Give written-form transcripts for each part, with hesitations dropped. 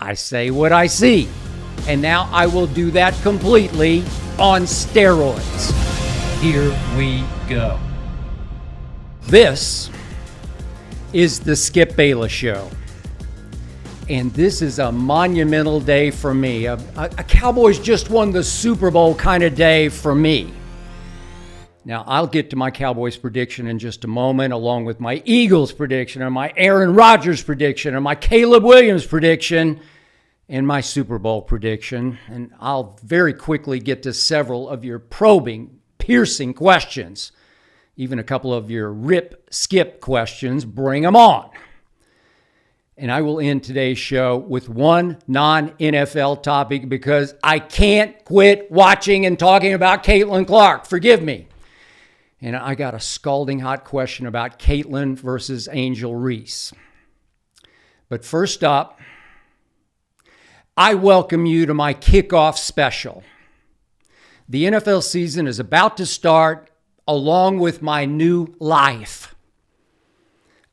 I say what I see. And now I will do that completely on steroids. Here we go. This is the Skip Bayless Show. And this is a monumental day for me. A Cowboys just won the Super Bowl kind of day for me. Now, I'll get to my Cowboys prediction in just a moment, along with my Eagles prediction, and my Aaron Rodgers prediction, and my Caleb Williams prediction, and my Super Bowl prediction. And I'll very quickly get to several of your probing, piercing questions. Even a couple of your skip questions. Bring them on. And I will end today's show with one non-NFL topic because I can't quit watching and talking about Caitlin Clark. Forgive me. And I got a scalding hot question about Caitlin versus Angel Reese. But first up, I welcome you to my kickoff special. The NFL season is about to start along with my new life.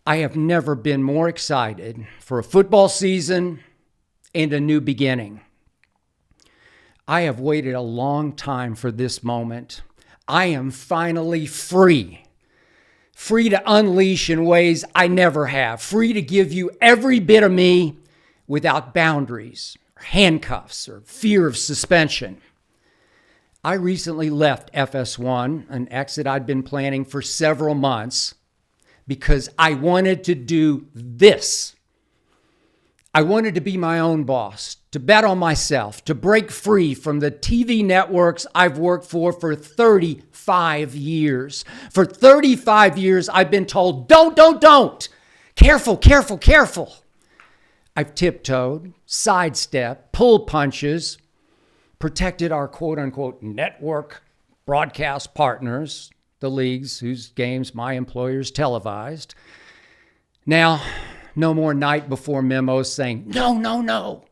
I have never been more excited for a football season and a new beginning. I have waited a long time for this moment. I am finally free to unleash in ways I never have, free to give you every bit of me without boundaries, or handcuffs, or fear of suspension. I recently left FS1, an exit I'd been planning for several months, because I wanted to do this. I wanted to be my own boss, to bet on myself, to break free from the TV networks I've worked for 35 years. For 35 years, I've been told, don't. Careful. I've tiptoed, sidestepped, pulled punches, protected our quote-unquote network broadcast partners, the leagues whose games my employers televised. Now, no more night before memos saying, no.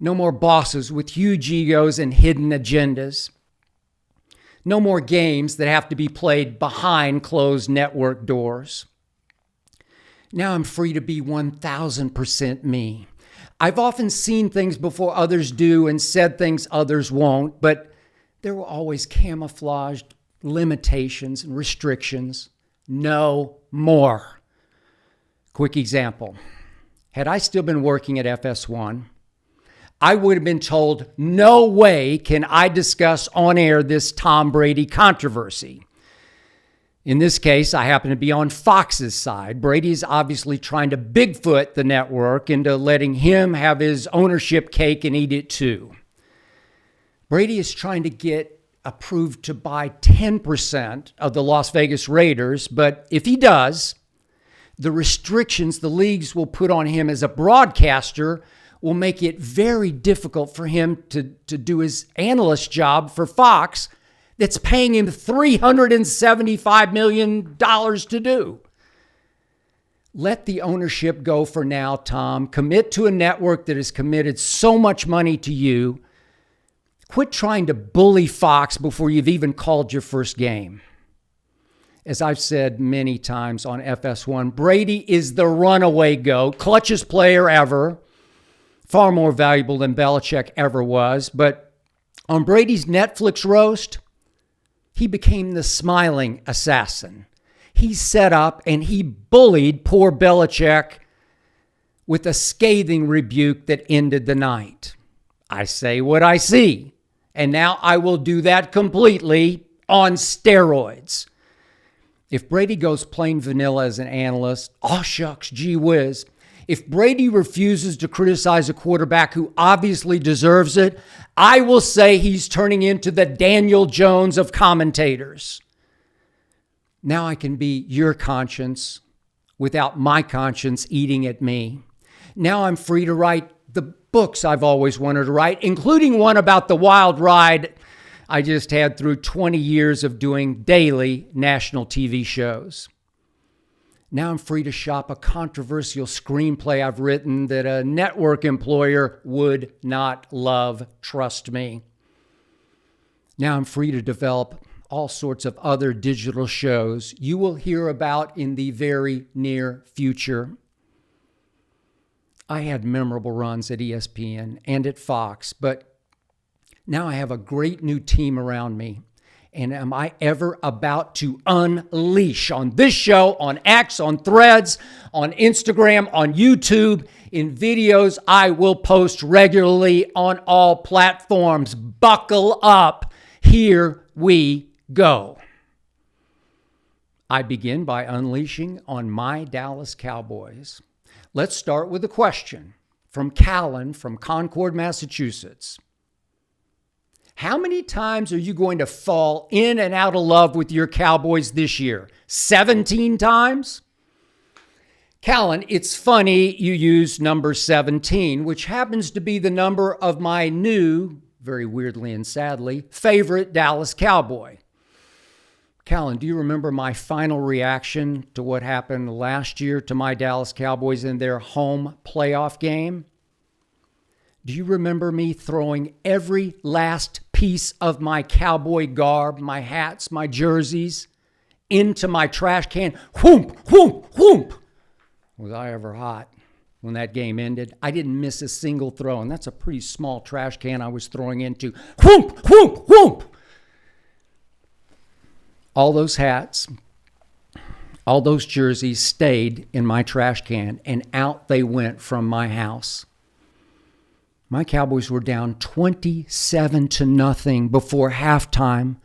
No more bosses with huge egos and hidden agendas. No more games that have to be played behind closed network doors. Now I'm free to be 1,000% me. I've often seen things before others do and said things others won't, but there were always camouflaged limitations and restrictions. No more. Quick example. Had I still been working at FS1, I would have been told, no way can I discuss on air this Tom Brady controversy. In this case, I happen to be on Fox's side. Brady's obviously trying to Bigfoot the network into letting him have his ownership cake and eat it too. Brady is trying to get approved to buy 10% of the Las Vegas Raiders, but if he does, the restrictions the leagues will put on him as a broadcaster will make it very difficult for him to do his analyst job for Fox that's paying him $375 million to do. Let the ownership go for now, Tom. Commit to a network that has committed so much money to you. Quit trying to bully Fox before you've even called your first game. As I've said many times on FS1, Brady is the runaway GOAT, clutchest player ever, far more valuable than Belichick ever was. But on Brady's Netflix roast, he became the smiling assassin. He set up and he bullied poor Belichick with a scathing rebuke that ended the night. I say what I see. And now I will do that completely on steroids. If Brady goes plain vanilla as an analyst, oh shucks, gee whiz. If Brady refuses to criticize a quarterback who obviously deserves it, I will say he's turning into the Daniel Jones of commentators. Now I can be your conscience without my conscience eating at me. Now I'm free to write the books I've always wanted to write, including one about the wild ride I just had through 20 years of doing daily national TV shows. Now I'm free to shop a controversial screenplay I've written that a network employer would not love, trust me. Now I'm free to develop all sorts of other digital shows you will hear about in the very near future. I had memorable runs at ESPN and at Fox, but now I have a great new team around me. And am I ever about to unleash on this show, on X, on Threads, on Instagram, on YouTube, in videos I will post regularly on all platforms? Buckle up. Here we go. I begin by unleashing on my Dallas Cowboys. Let's start with a question from Callan from Concord, Massachusetts. How many times are you going to fall in and out of love with your Cowboys this year? 17 times? Callan, it's funny you use number 17, which happens to be the number of my new, very weirdly and sadly, favorite Dallas Cowboy. Callan, do you remember my final reaction to what happened last year to my Dallas Cowboys in their home playoff game? Do you remember me throwing every last piece of my Cowboy garb, my hats, my jerseys, into my trash can? Whoomp, whoomp, whoomp. Was I ever hot when that game ended? I didn't miss a single throw, and that's a pretty small trash can I was throwing into. Whoomp, whoomp, whoomp. All those hats, all those jerseys stayed in my trash can, and out they went from my house. My Cowboys were down 27-0 before halftime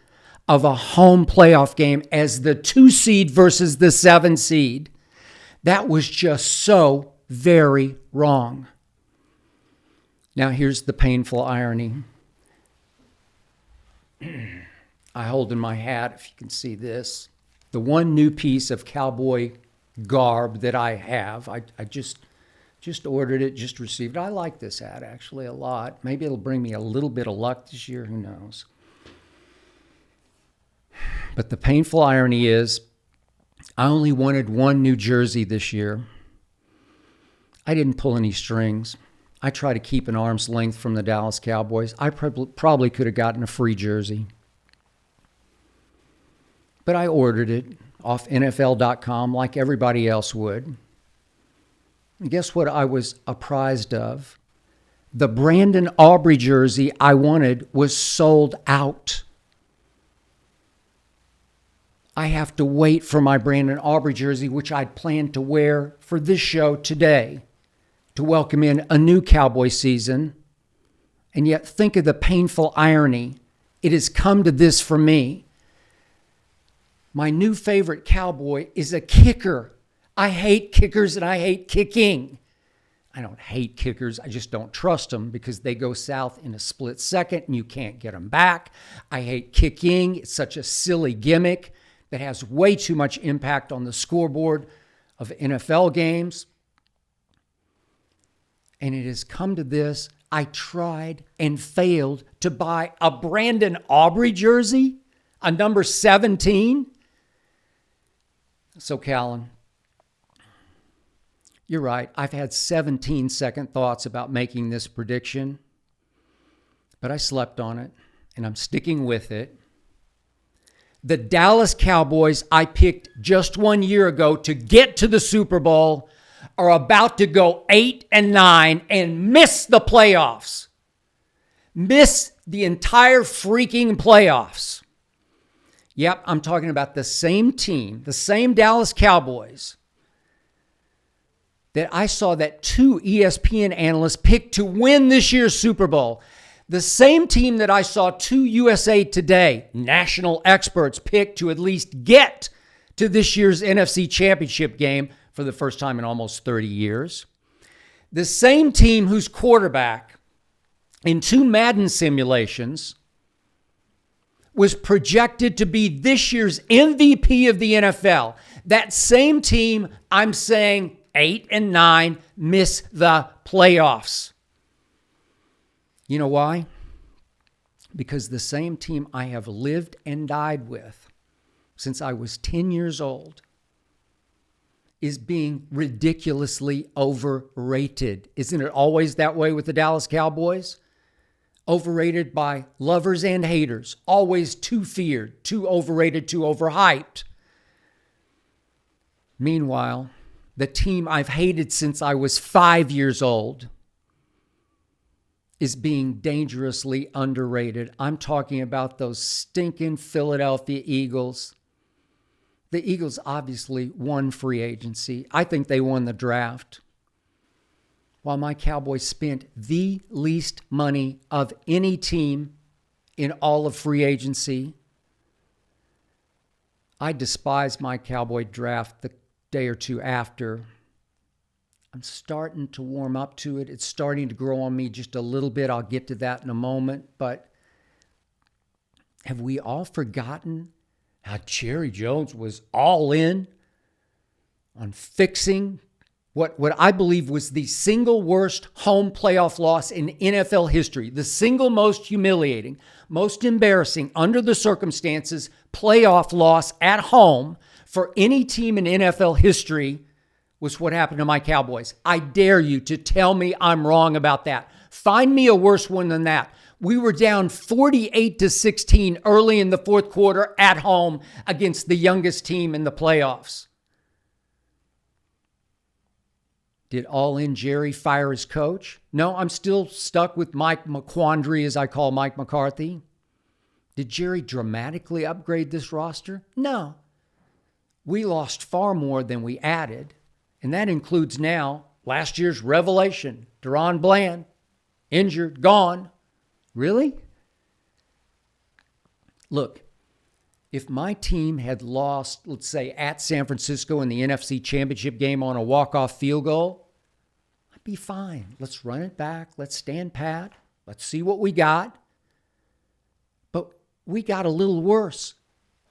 of a home playoff game as the 2 seed versus the 7 seed. That was just so very wrong. Now here's the painful irony. I hold in my hat, if you can see this, the one new piece of Cowboy garb that I have. I just ordered it, just received it. I like this hat actually a lot. Maybe it'll bring me a little bit of luck this year, who knows. But the painful irony is I only wanted one new jersey this year. I didn't pull any strings. I try to keep an arm's length from the Dallas Cowboys. I probably could have gotten a free jersey. But I ordered it off NFL.com like everybody else would. And guess what I was apprised of? The Brandon Aubrey jersey I wanted was sold out. I have to wait for my Brandon Aubrey jersey, which I'd planned to wear for this show today, to welcome in a new Cowboy season. And yet think of the painful irony. It has come to this for me. My new favorite Cowboy is a kicker. I hate kickers and I hate kicking. I don't hate kickers. I just don't trust them because they go south in a split second and you can't get them back. I hate kicking. It's such a silly gimmick that has way too much impact on the scoreboard of NFL games. And it has come to this. I tried and failed to buy a Brandon Aubrey jersey, a number 17. So, Callan, you're right. I've had 17 second thoughts about making this prediction, but I slept on it, and I'm sticking with it. The Dallas Cowboys I picked just 1 year ago to get to the Super Bowl are about to go 8-9 and miss the playoffs. Miss the entire freaking playoffs. Yep, I'm talking about the same team, the same Dallas Cowboys that I saw that 2 ESPN analysts picked to win this year's Super Bowl. The same team that I saw 2 USA Today national experts pick to at least get to this year's NFC Championship game for the first time in almost 30 years. The same team whose quarterback in 2 Madden simulations was projected to be this year's MVP of the NFL. That same team, I'm saying 8-9, miss the playoffs. You know why? Because the same team I have lived and died with since I was 10 years old is being ridiculously overrated. Isn't it always that way with the Dallas Cowboys? Overrated by lovers and haters. Always too feared, too overrated, too overhyped. Meanwhile, the team I've hated since I was 5 years old, is being dangerously underrated. I'm talking about those stinking Philadelphia Eagles. The Eagles obviously won free agency. I think they won the draft. While my Cowboys spent the least money of any team in all of free agency. I despised my Cowboy draft the day or two after. I'm starting to warm up to it. It's starting to grow on me just a little bit. I'll get to that in a moment. But have we all forgotten how Jerry Jones was all in on fixing what I believe was the single worst home playoff loss in NFL history, the single most humiliating, most embarrassing under the circumstances playoff loss at home for any team in NFL history was what happened to my Cowboys. I dare you to tell me I'm wrong about that. Find me a worse one than that. We were down 48-16 early in the fourth quarter at home against the youngest team in the playoffs. Did all-in Jerry fire his coach? No, I'm still stuck with Mike McQuandary, as I call Mike McCarthy. Did Jerry dramatically upgrade this roster? No. We lost far more than we added, and that includes now last year's revelation, Deron Bland, injured, gone. Really? Look, if my team had lost, let's say, at San Francisco in the NFC Championship game on a walk-off field goal, I'd be fine. Let's run it back. Let's stand pat. Let's see what we got. But we got a little worse.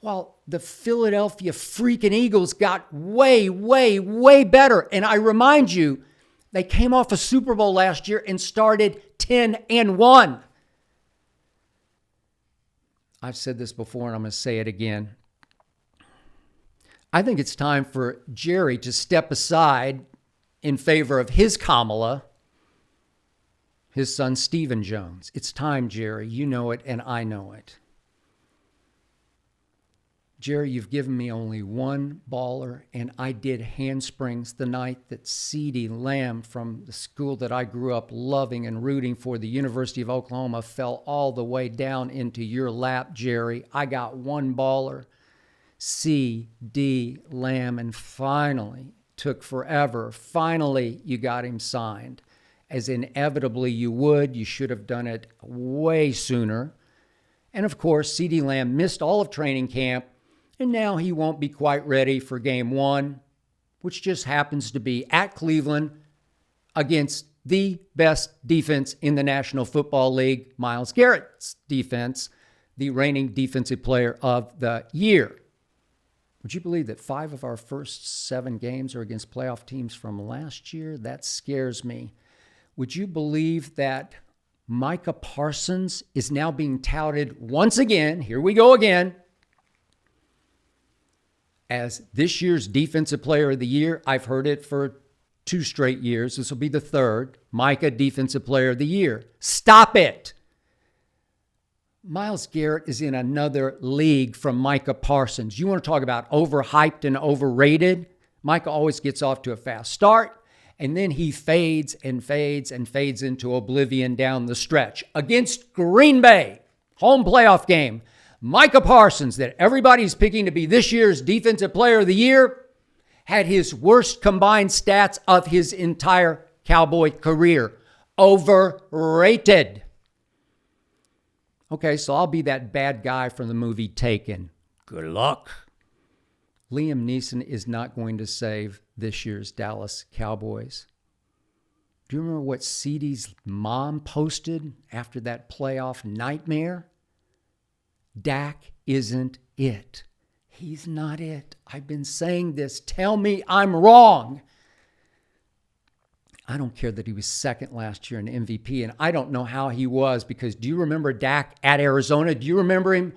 While the Philadelphia freaking Eagles got way, way, way better. And I remind you, they came off a Super Bowl last year and started 10-1. I've said this before and I'm going to say it again. I think it's time for Jerry to step aside in favor of his Kamala, his son Stephen Jones. It's time, Jerry. You know it and I know it. Jerry, you've given me only one baller, and I did handsprings the night that CeeDee Lamb from the school that I grew up loving and rooting for, the University of Oklahoma, fell all the way down into your lap, Jerry. I got one baller, CeeDee Lamb, and finally, took forever. Finally, you got him signed. As inevitably you would. You should have done it way sooner. And of course, CeeDee Lamb missed all of training camp, and now he won't be quite ready for game one, which just happens to be at Cleveland against the best defense in the National Football League, Myles Garrett's defense, the reigning defensive player of the year. Would you believe that 5 of our first 7 games are against playoff teams from last year? That scares me. Would you believe that Micah Parsons is now being touted once again, here we go again, as this year's Defensive Player of the Year? I've heard it for 2 straight years. This will be the 3rd. Micah, Defensive Player of the Year. Stop it. Myles Garrett is in another league from Micah Parsons. You want to talk about overhyped and overrated? Micah always gets off to a fast start, and then he fades and fades and fades into oblivion down the stretch. Against Green Bay, home playoff game, Micah Parsons, that everybody's picking to be this year's Defensive Player of the Year, had his worst combined stats of his entire Cowboy career. Overrated. Okay, so I'll be that bad guy from the movie Taken. Good luck. Liam Neeson is not going to save this year's Dallas Cowboys. Do you remember what CeeDee's mom posted after that playoff nightmare? Dak isn't it. He's not it. I've been saying this. Tell me I'm wrong. I don't care that he was second last year in MVP, and I don't know how he was, because do you remember Dak at Arizona? Do you remember him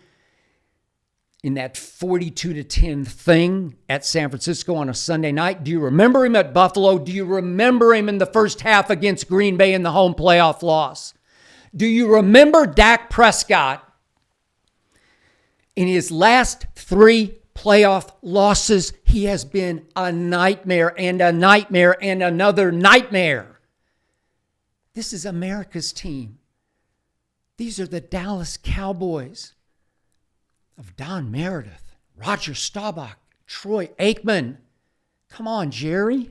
in that 42-10 thing at San Francisco on a Sunday night? Do you remember him at Buffalo? Do you remember him in the first half against Green Bay in the home playoff loss? Do you remember Dak Prescott in his last 3 playoff losses. He has been a nightmare and a nightmare and another nightmare. This is America's team. These are the Dallas Cowboys of Don Meredith, Roger Staubach, Troy Aikman. Come on, Jerry.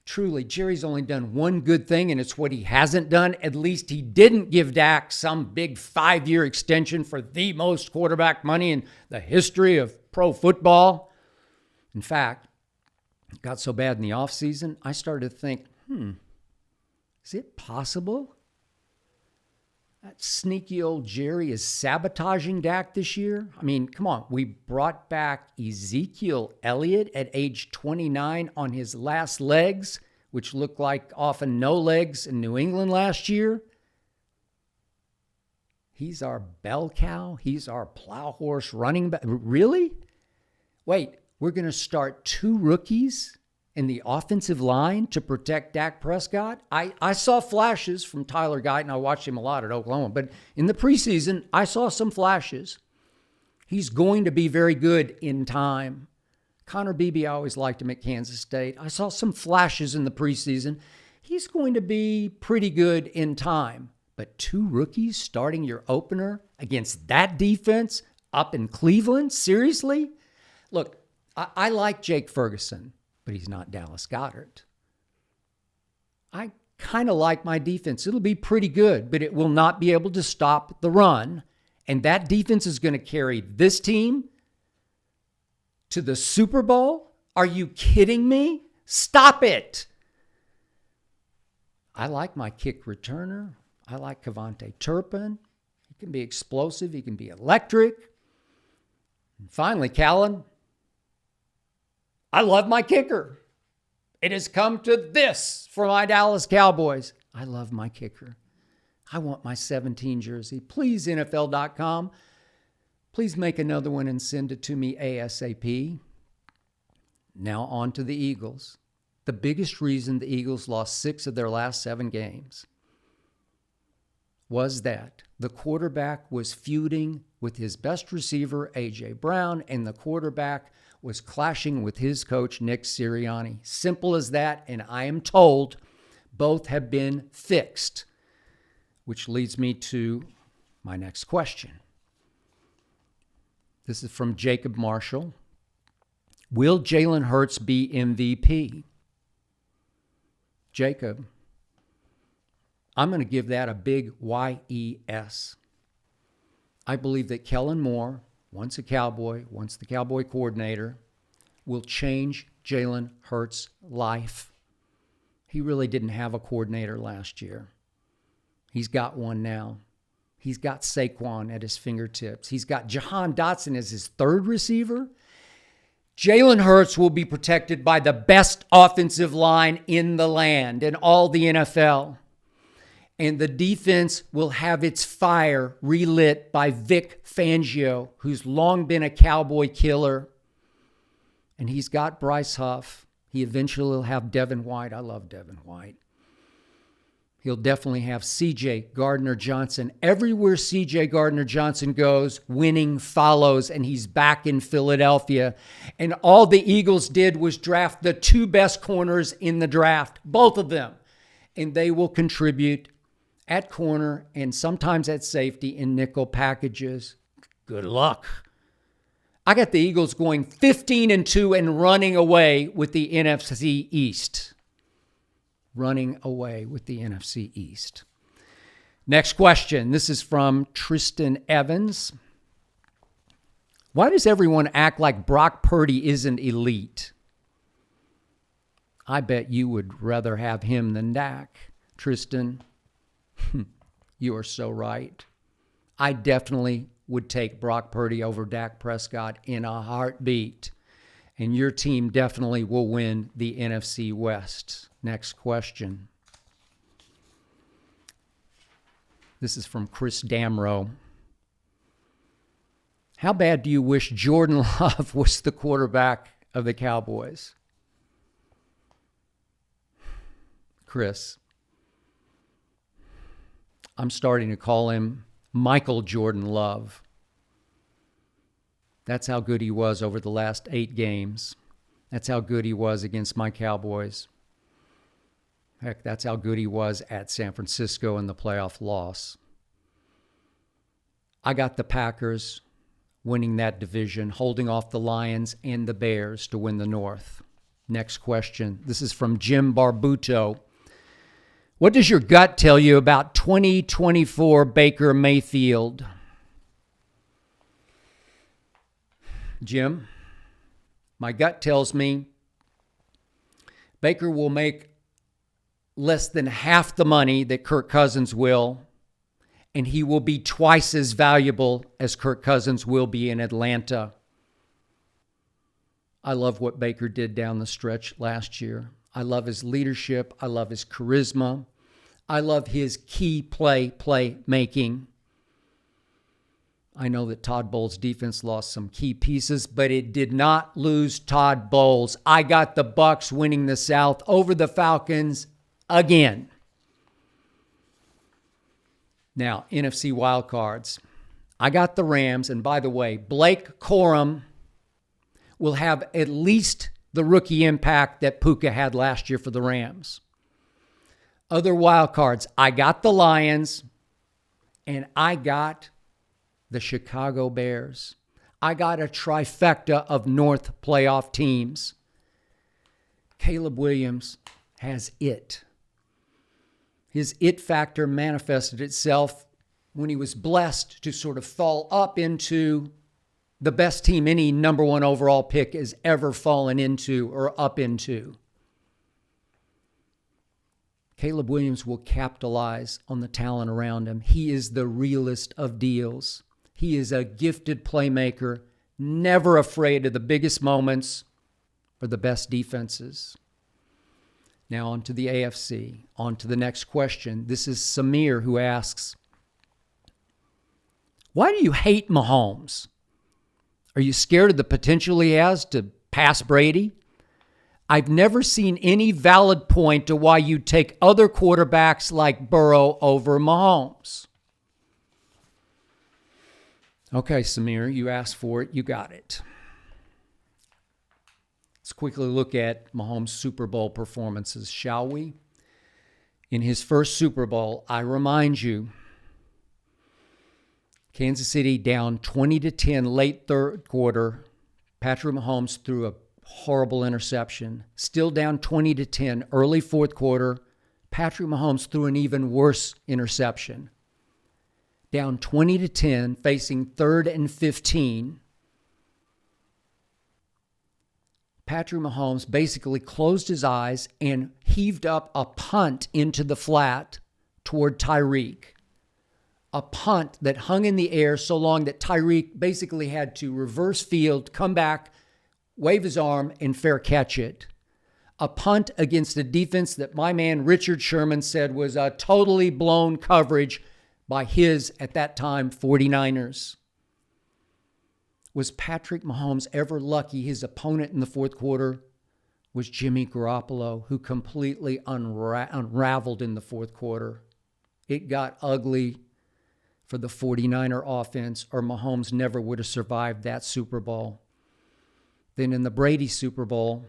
Truly, Jerry's only done one good thing, and it's what he hasn't done. At least he didn't give Dak some big 5-year extension for the most quarterback money in the history of pro football. In fact, it got so bad in the offseason, I started to think, is it possible that sneaky old Jerry is sabotaging Dak this year? I mean, come on. We brought back Ezekiel Elliott at age 29 on his last legs, which looked like often no legs in New England last year. He's our bell cow. He's our plow horse running back. Really? Wait, we're going to start 2 rookies in the offensive line to protect Dak Prescott? I saw flashes from Tyler Guyton. I watched him a lot at Oklahoma. But in the preseason, I saw some flashes. He's going to be very good in time. Connor Beebe, I always liked him at Kansas State. I saw some flashes in the preseason. He's going to be pretty good in time. But 2 rookies starting your opener against that defense up in Cleveland? Seriously? Look, I like Jake Ferguson, but he's not Dallas Goedert. I kind of like my defense. It'll be pretty good, but it will not be able to stop the run. And that defense is going to carry this team to the Super Bowl? Are you kidding me? Stop it. I like my kick returner. I like Kevontae Turpin. He can be explosive. He can be electric. And finally, Callan, I love my kicker. It has come to this for my Dallas Cowboys. I love my kicker. I want my 17 jersey. Please, NFL.com. Please make another one and send it to me ASAP. Now on to the Eagles. The biggest reason the Eagles lost 6 of their last 7 games was that the quarterback was feuding with his best receiver, A.J. Brown, and the quarterback was clashing with his coach, Nick Sirianni. Simple as that, and I am told both have been fixed, which leads me to my next question. This is from Jacob Marshall. Will Jalen Hurts be MVP? Jacob, I'm going to give that a big YES. I believe that Kellen Moore, once a Cowboy, once the Cowboy coordinator, will change Jalen Hurts' life. He really didn't have a coordinator last year. He's got one now. He's got Saquon at his fingertips. He's got Jahan Dotson as his 3rd receiver. Jalen Hurts will be protected by the best offensive line in the land and all the NFL. And the defense will have its fire relit by Vic Fangio, who's long been a Cowboy killer. And he's got Bryce Huff. He eventually will have Devin White. I love Devin White. He'll definitely have C.J. Gardner-Johnson. Everywhere C.J. Gardner-Johnson goes, winning follows, and he's back in Philadelphia. And all the Eagles did was draft the 2 best corners in the draft, both of them. And they will contribute at corner and sometimes at safety in nickel packages. Good luck. I got the Eagles going 15-2 and running away with the NFC East. Running away with the NFC East. Next question. This is from Tristan Evans. Why does everyone act like Brock Purdy isn't elite? I bet you would rather have him than Dak. Tristan, you are so right. I definitely would take Brock Purdy over Dak Prescott in a heartbeat. And your team definitely will win the NFC West. Next question. This is from Chris Damrow. How bad do you wish Jordan Love was the quarterback of the Cowboys? Chris, I'm starting to call him Michael Jordan Love. That's how good he was over the last 8 games. That's how good he was against my Cowboys. Heck, that's how good he was at San Francisco in the playoff loss. I got the Packers winning that division, holding off the Lions and the Bears to win the North. Next question. This is from Jim Barbuto. What does your gut tell you about 2024 Baker Mayfield? Jim, my gut tells me Baker will make less than half the money that Kirk Cousins will, and he will be twice as valuable as Kirk Cousins will be in Atlanta. I love what Baker did down the stretch last year. I love his leadership. I love his charisma. I love his key play making. I know that Todd Bowles' defense lost some key pieces, but it did not lose Todd Bowles. I got the Bucs winning the South over the Falcons again. Now, NFC Wildcards. I got the Rams, and by the way, Blake Corum will have at least the rookie impact that Puka had last year for the Rams. Other wildcards, I got the Lions, and I got the Chicago Bears. I got a trifecta of North playoff teams. Caleb Williams has it. His it factor manifested itself when he was blessed to sort of fall up into the best team any number 1 overall pick has ever fallen into or up into. Caleb Williams will capitalize on the talent around him. He is the realest of deals. He is a gifted playmaker, never afraid of the biggest moments or the best defenses. Now on to the AFC. On to the next question. This is Samir who asks, why do you hate Mahomes? Are you scared of the potential he has to pass Brady? I've never seen any valid point to why you take other quarterbacks like Burrow over Mahomes. Okay, Samir, you asked for it. You got it. Let's quickly look at Mahomes' Super Bowl performances, shall we? In his first Super Bowl, I remind you, Kansas City down 20-10 late third quarter. Patrick Mahomes threw a horrible interception. Still down 20-10 early fourth quarter. Patrick Mahomes threw an even worse interception. Down 20-10, facing 3rd and 15. Patrick Mahomes basically closed his eyes and heaved up a punt into the flat toward Tyreek. A punt that hung in the air so long that Tyreek basically had to reverse field, come back, wave his arm, and fair catch it. A punt against a defense that my man Richard Sherman said was a totally blown coverage by his, at that time, 49ers. Was Patrick Mahomes ever lucky his opponent in the fourth quarter was Jimmy Garoppolo, who completely unraveled in the fourth quarter? It got ugly for the 49er offense, or Mahomes never would have survived that Super Bowl. Then in the Brady Super Bowl,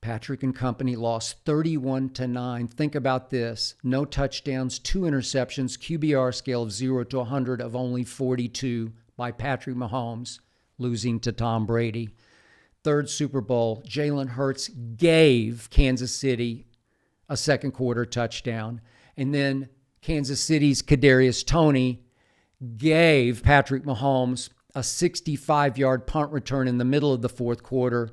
Patrick and company lost 31-9. Think about this. No touchdowns, 2 interceptions, QBR scale of 0 to 100 of only 42 by Patrick Mahomes, losing to Tom Brady. Third Super Bowl, Jalen Hurts gave Kansas City a second quarter touchdown. And then Kansas City's Kadarius Toney gave Patrick Mahomes a 65-yard punt return in the middle of the fourth quarter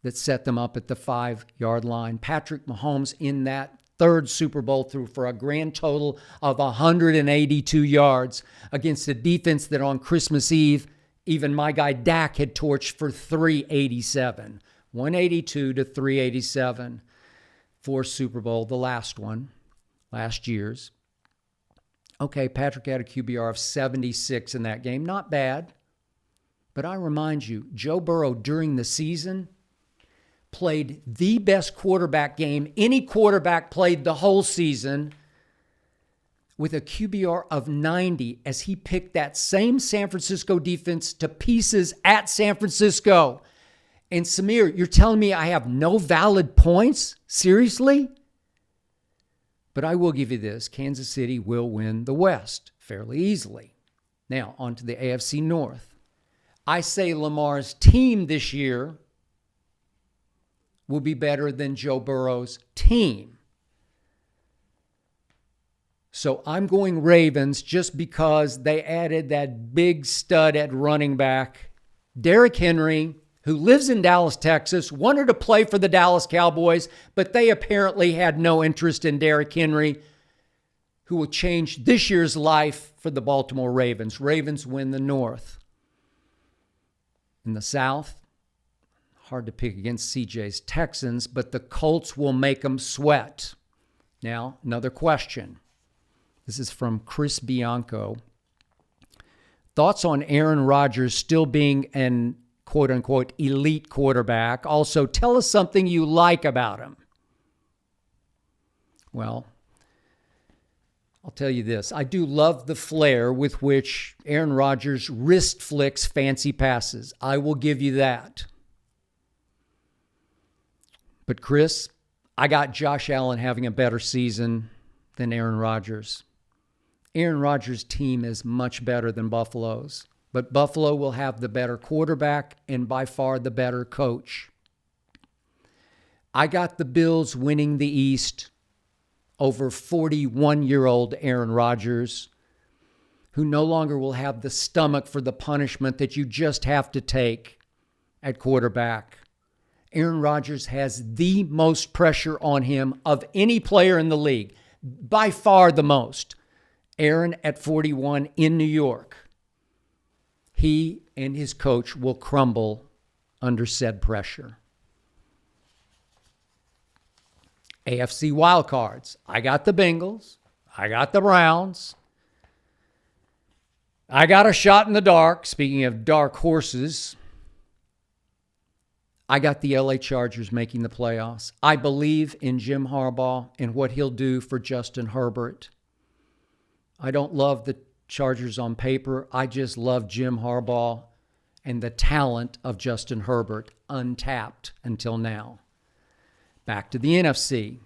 that set them up at the 5-yard line. Patrick Mahomes in that third Super Bowl threw for a grand total of 182 yards against a defense that on Christmas Eve, even my guy Dak had torched for 387. 182 to 387 for Super Bowl, the last one, last year's. Okay, Patrick had a QBR of 76 in that game. Not bad. But I remind you, Joe Burrow during the season played the best quarterback game any quarterback played the whole season with a QBR of 90 as he picked that same San Francisco defense to pieces at San Francisco. And Samir, you're telling me I have no valid points? Seriously? But I will give you this. Kansas City will win the West fairly easily. Now, on to the AFC North. I say Lamar's team this year will be better than Joe Burrow's team. So I'm going Ravens just because they added that big stud at running back. Derrick Henry, who lives in Dallas, Texas, wanted to play for the Dallas Cowboys, but they apparently had no interest in Derrick Henry, who will change this year's life for the Baltimore Ravens. Ravens win the North. In the South, hard to pick against CJ's Texans, but the Colts will make them sweat. Now, another question. This is from Chris Bianco. Thoughts on Aaron Rodgers still being an quote-unquote elite quarterback? Also, tell us something you like about him. Well, I'll tell you this. I do love the flair with which Aaron Rodgers wrist flicks fancy passes. I will give you that. But Chris, I got Josh Allen having a better season than Aaron Rodgers. Aaron Rodgers' team is much better than Buffalo's, but Buffalo will have the better quarterback and by far the better coach. I got the Bills winning the East over 41-year-old Aaron Rodgers, who no longer will have the stomach for the punishment that you just have to take at quarterback. Aaron Rodgers has the most pressure on him of any player in the league, by far the most. Aaron at 41 in New York. He and his coach will crumble under said pressure. AFC Wildcards. I got the Bengals. I got the Browns. I got a shot in the dark. Speaking of dark horses, I got the LA Chargers making the playoffs. I believe in Jim Harbaugh and what he'll do for Justin Herbert. I don't love the Chargers on paper. I just love Jim Harbaugh and the talent of Justin Herbert, untapped until now. Back to the NFC.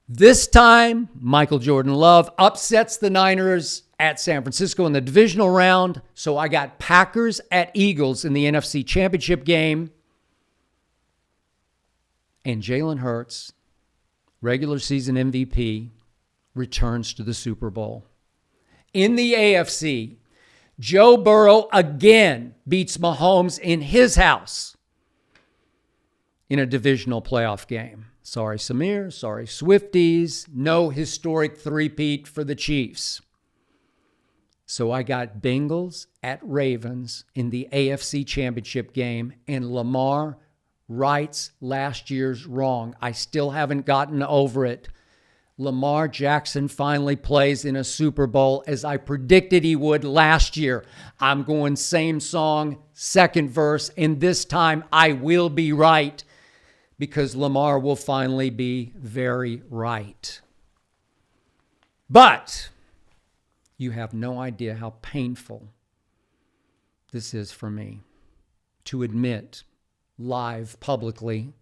This time, Michael Jordan Love upsets the Niners at San Francisco in the divisional round. So I got Packers at Eagles in the NFC Championship game. And Jalen Hurts, regular season MVP, returns to the Super Bowl. In the AFC, Joe Burrow again beats Mahomes in his house in a divisional playoff game. Sorry, Samir. Sorry, Swifties. No historic three-peat for the Chiefs. So I got Bengals at Ravens in the AFC Championship game, and Lamar rights last year's wrong. I still haven't gotten over it. Lamar Jackson finally plays in a Super Bowl as I predicted he would last year. I'm going same song, second verse, and this time I will be right because Lamar will finally be very right. But you have no idea how painful this is for me to admit live publicly.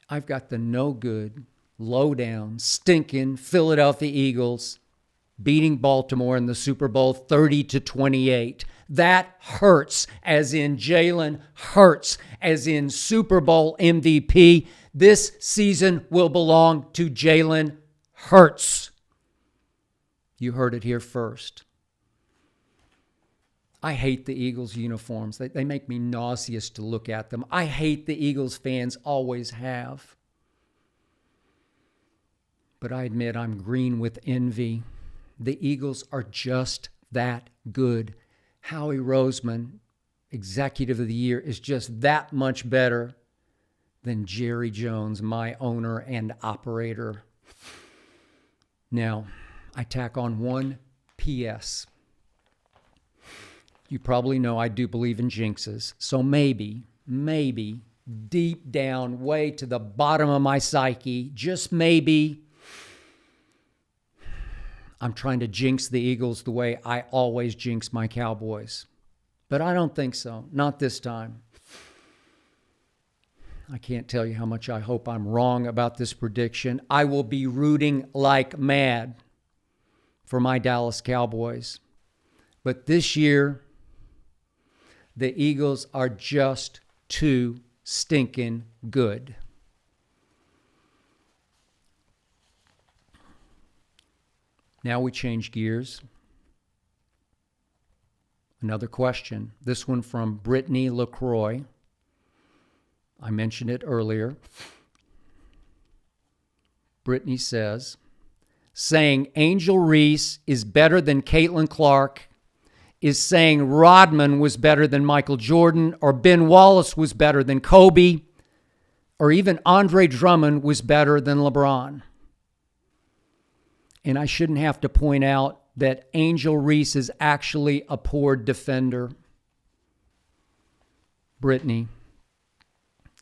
I've got the no good, low down, stinking Philadelphia Eagles beating Baltimore in the Super Bowl 30-28. That hurts, as in Jalen hurts, as in Super Bowl MVP. This season will belong to Jalen Hurts. You heard it here first. I hate the Eagles uniforms. They make me nauseous to look at them. I hate the Eagles fans, always have. But I admit I'm green with envy. The Eagles are just that good. Howie Roseman, Executive of the Year, is just that much better than Jerry Jones, my owner and operator. Now, I tack on one PS. You probably know I do believe in jinxes. So maybe deep down, way to the bottom of my psyche, just maybe, I'm trying to jinx the Eagles the way I always jinx my Cowboys. But I don't think so. Not this time. I can't tell you how much I hope I'm wrong about this prediction. I will be rooting like mad for my Dallas Cowboys. But this year, the Eagles are just too stinking good. Now we change gears. Another question. This one from Brittany LaCroix. I mentioned it earlier. Brittany says, saying Angel Reese is better than Caitlin Clark is saying Rodman was better than Michael Jordan, or Ben Wallace was better than Kobe, or even Andre Drummond was better than LeBron. And I shouldn't have to point out that Angel Reese is actually a poor defender. Brittany,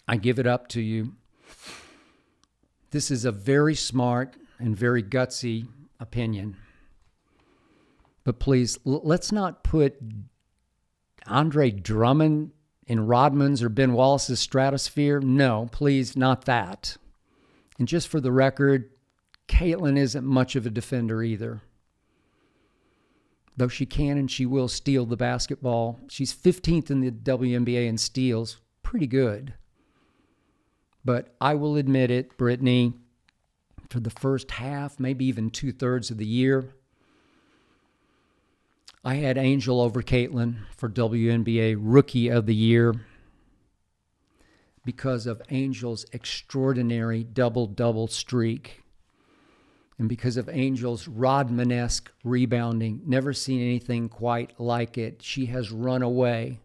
I give it up to you. This is a very smart and very gutsy opinion. But please, let's not put Andre Drummond in Rodman's or Ben Wallace's stratosphere. No, please, not that. And just for the record, Caitlin isn't much of a defender either. Though she can and she will steal the basketball. She's 15th in the WNBA in steals. Pretty good. But I will admit it, Brittany, for the first half, maybe even 2/3 of the year, I had Angel over Caitlin for WNBA Rookie of the Year because of Angel's extraordinary double-double streak and because of Angel's Rodman-esque rebounding. Never seen anything quite like it. She has run away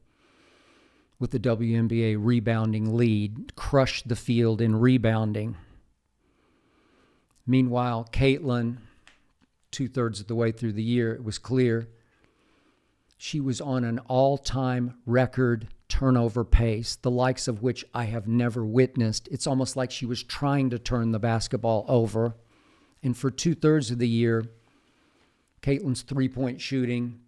with the WNBA rebounding lead, crushed the field in rebounding. Meanwhile, Caitlin, 2/3 of the way through the year, it was clear she was on an all-time record turnover pace, the likes of which I have never witnessed. It's almost like she was trying to turn the basketball over. And for 2/3 of the year, Caitlin's three-point shooting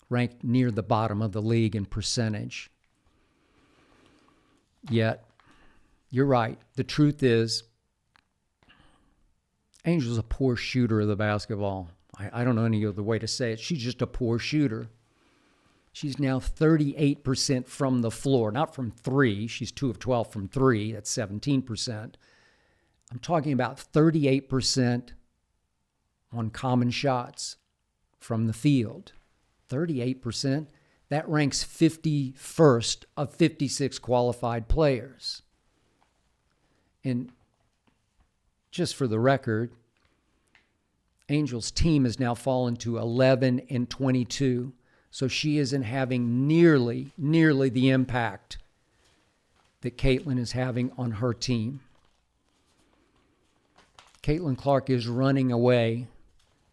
ranked near the bottom of the league in percentage. Yet, you're right. The truth is, Angel's a poor shooter of the basketball. I don't know any other way to say it. She's just a poor shooter. She's now 38% from the floor, not from three. She's 2 of 12 from three. That's 17%. I'm talking about 38% on common shots from the field. 38%. That ranks 51st of 56 qualified players. And just for the record, Angel's team has now fallen to 11-22, so she isn't having nearly the impact that Caitlin is having on her team. Caitlin Clark is running away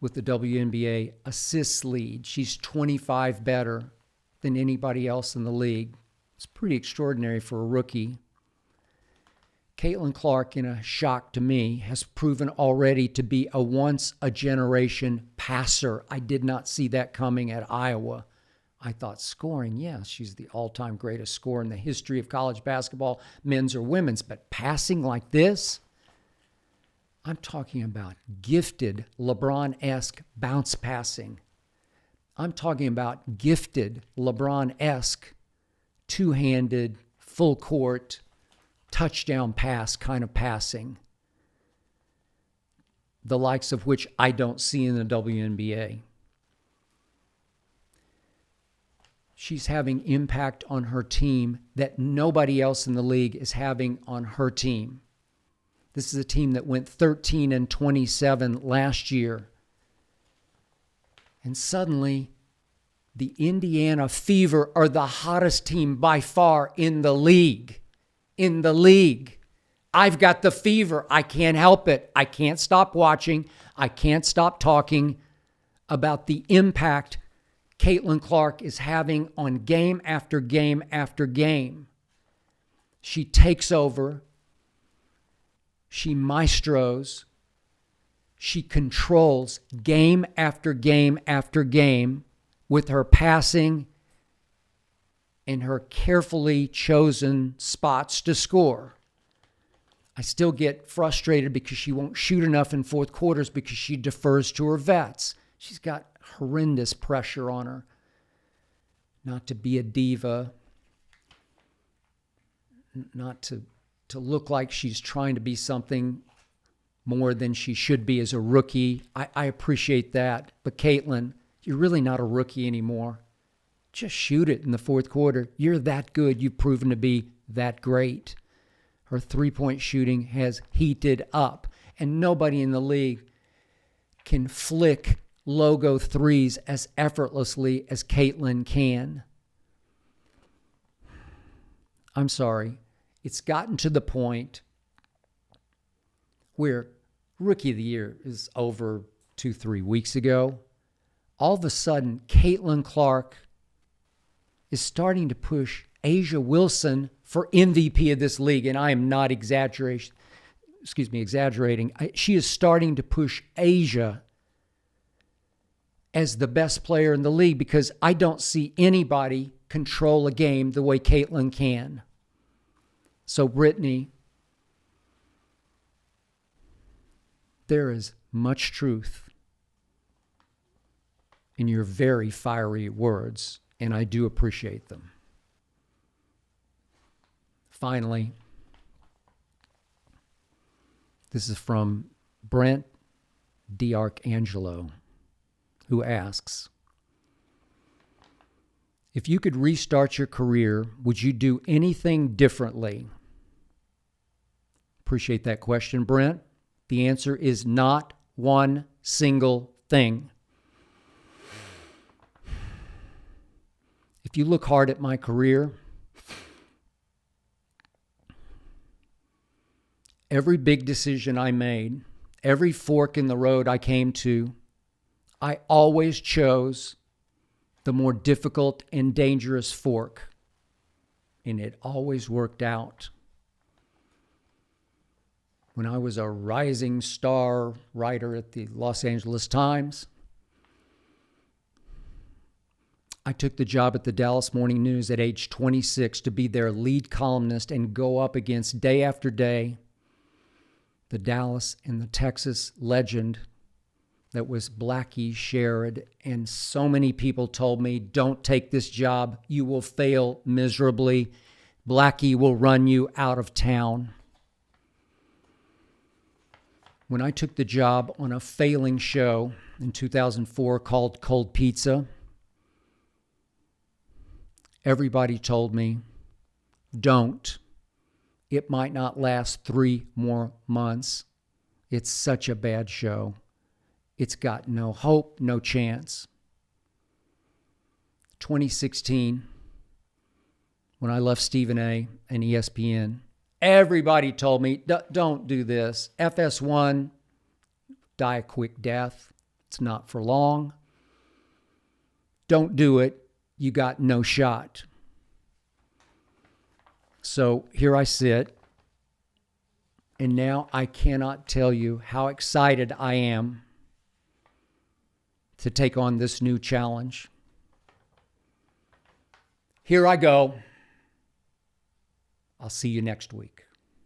with the WNBA assists lead. She's 25 better than anybody else in the league. It's pretty extraordinary for a rookie. Caitlin Clark, in a shock to me, has proven already to be a once-a-generation passer. I did not see that coming at Iowa. I thought scoring, yes, she's the all-time greatest scorer in the history of college basketball, men's or women's. But passing like this, I'm talking about gifted LeBron-esque bounce passing. I'm talking about gifted LeBron-esque two-handed, full court, touchdown pass kind of passing, the likes of which I don't see in the WNBA. She's having impact on her team that nobody else in the league is having on her team. This is a team that went 13-27 last year. And suddenly, the Indiana Fever are the hottest team by far in the league. In the league. I've got the fever. I can't help it. I can't stop watching. I can't stop talking about the impact Caitlin Clark is having on game after game after game. She takes over. She maestros. She controls game after game after game with her passing and her carefully chosen spots to score. I still get frustrated because she won't shoot enough in fourth quarters because she defers to her vets. She's got horrendous pressure on her. Not to be a diva, not to look like she's trying to be something more than she should be as a rookie. I appreciate that. But Caitlin, you're really not a rookie anymore. Just shoot it in the fourth quarter. You're that good. You've proven to be that great. Her three-point shooting has heated up, and nobody in the league can flick logo threes as effortlessly as Caitlin can. I'm sorry. It's gotten to the point where Rookie of the Year is over 2-3 weeks ago. All of a sudden, Caitlin Clark is starting to push Asia Wilson for MVP of this league, and I am not exaggerating. She is starting to push Asia as the best player in the league because I don't see anybody control a game the way Caitlin can. So, Brittany, there is much truth in your very fiery words, and I do appreciate them. Finally, this is from Brent DiArcangelo, who asks, if you could restart your career, would you do anything differently? Appreciate that question, Brent. The answer is not one single thing. If you look hard at my career, every big decision I made, every fork in the road I came to, I always chose the more difficult and dangerous fork, and it always worked out. When I was a rising star writer at the Los Angeles Times, I took the job at the Dallas Morning News at age 26 to be their lead columnist and go up against day after day the Dallas and the Texas legend that was Blackie Sherrod. And so many people told me, don't take this job. You will fail miserably. Blackie will run you out of town. When I took the job on a failing show in 2004 called Cold Pizza, everybody told me, don't. It might not last 3 more months. It's such a bad show. It's got no hope, no chance. 2016, when I left Stephen A. and ESPN, everybody told me, don't do this. FS1, die a quick death. It's not for long. Don't do it. You got no shot. So here I sit, and now I cannot tell you how excited I am to take on this new challenge. Here I go. I'll see you next week.